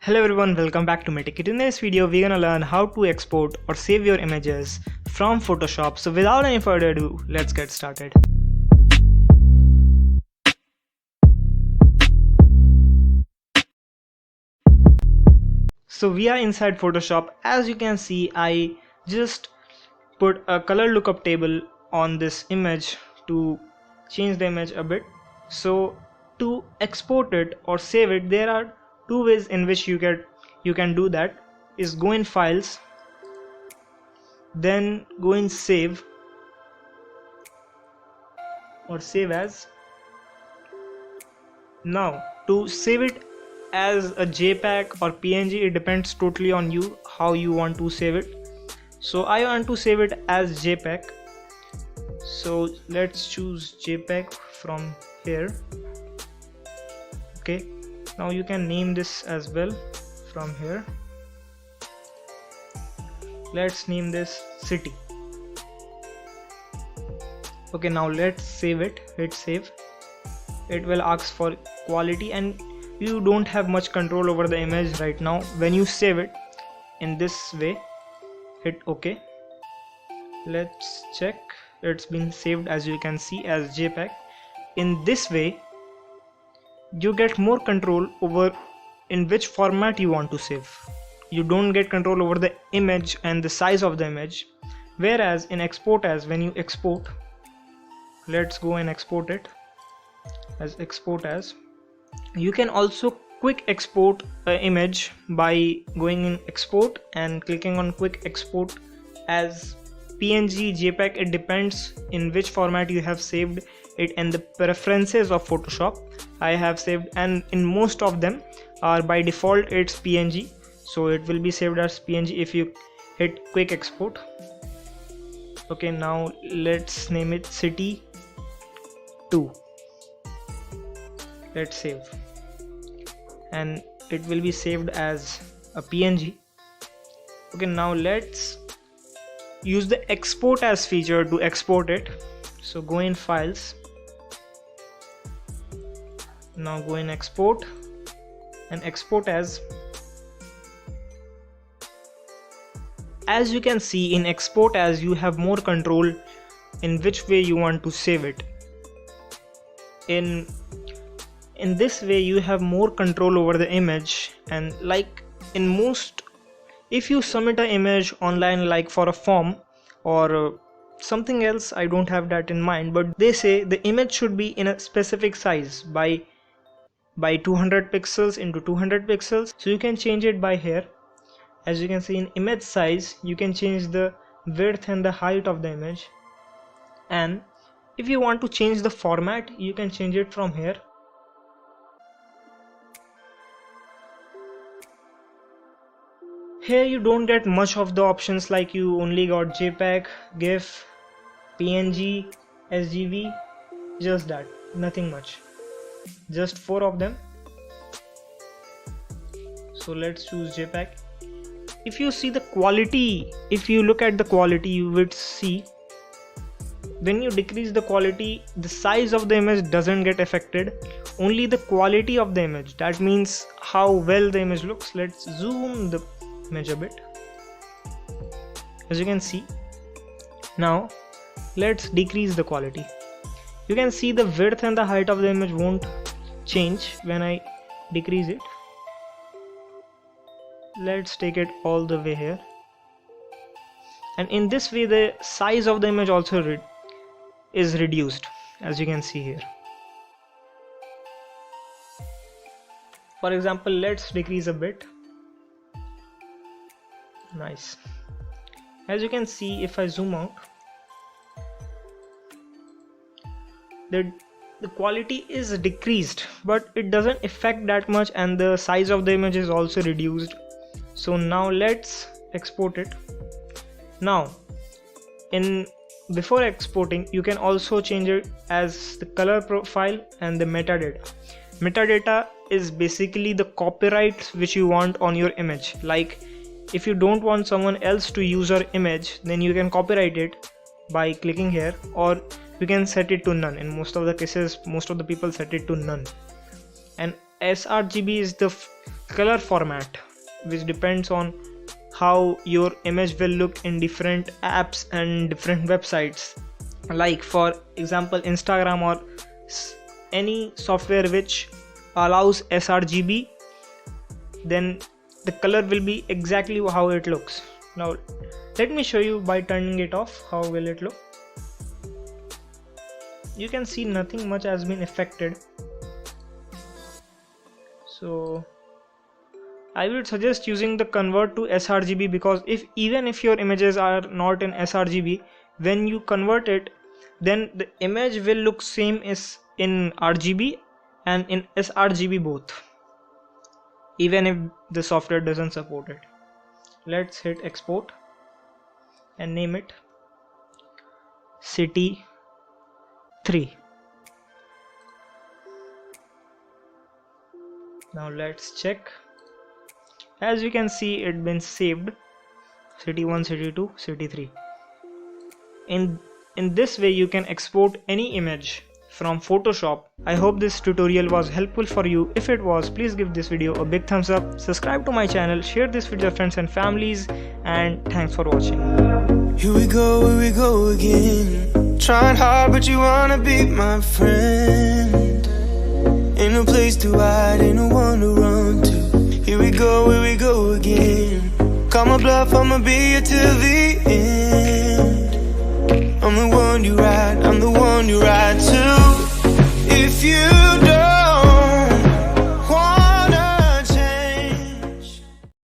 Hello everyone, welcome back to Metakit. In this video, we're gonna learn how to export or save your images from Photoshop. So without any further ado, let's get started. So we are inside Photoshop. As you can see, I just put a color lookup table on this image to change the image a bit. So to export it or save it, there are two ways in which you can do that. Is go in files, then go in save or save as. Now to save it as a JPEG or PNG, it depends totally on you how you want to save it. So I want to save it as JPEG, so let's choose JPEG from here. Okay, now you can name this as well from here. Let's name this city. Okay, now let's save it. Hit save. It will ask for quality and you don't have much control over the image right now. When you save it in this way, hit OK. Let's check. It's been saved, as you can see, as JPEG. In this way you get more control over in which format you want to save. You don't get control over the image and the size of the image. Whereas in export as, when you export, let's go and export it as export as. You can also quick export an image by going in export and clicking on quick export as PNG, JPEG. It depends in which format you have saved it and the preferences of Photoshop. I have saved, and in most of them are by default it's PNG, so it will be saved as PNG if you hit quick export. Okay, now let's name it city 2. Let's save, and it will be saved as a PNG. Okay, now let's use the export as feature to export it. So go in files, now go in export and export as. As you can see, in export as you have more control in which way you want to save it. In this way you have more control over the image, and like in most, if you submit an image online like for a form or something else, I don't have that in mind, but they say the image should be in a specific size by 200 pixels into 200 pixels. So you can change it by here. As you can see, in image size you can change the width and the height of the image, and if you want to change the format you can change it from here. Here you don't get much of the options, like you only got JPEG, GIF, PNG, SGV, just that, nothing much, just 4 of them. So let's choose JPEG. If you see the quality, if you look at the quality, you would see when you decrease the quality, the size of the image doesn't get affected, only the quality of the image. That means how well the image looks. Let's zoom the image a bit. As you can see, now let's decrease the quality. You can see the width and the height of the image won't change when I decrease it. Let's take it all the way here, and in this way the size of the image also is reduced, as you can see here. For example, let's decrease a bit. Nice. As you can see, if I zoom out, the quality is decreased, but it doesn't affect that much, and the size of the image is also reduced. So now let's export it. Now before exporting, you can also change it as the color profile and the metadata. Metadata is basically the copyright which you want on your image. Like if you don't want someone else to use your image, then you can copyright it by clicking here, or you can set it to none. In most of the cases, most of the people set it to none. And sRGB is the color format, which depends on how your image will look in different apps and different websites. Like for example, Instagram or any software which allows sRGB, then the color will be exactly how it looks. Now let me show you by turning it off how will it look. You can see nothing much has been affected. So I would suggest using the convert to sRGB, because even if your images are not in sRGB, when you convert it, then the image will look same as in RGB and in sRGB both, even if the software doesn't support it. Let's hit export and name it City 3. Now let's check. As you can see, it's been saved, City 1, City 2, City 3. In this way you can export any image from Photoshop. I hope this tutorial was helpful for you. If it was, please give this video a big thumbs up, subscribe to my channel, share this with your friends and families, and thanks for watching. Here we go again. Trying hard but you wanna be my friend. Ain't no place to hide, ain't no one to run to. Here we go again. Call my bluff, I'ma be here till the end.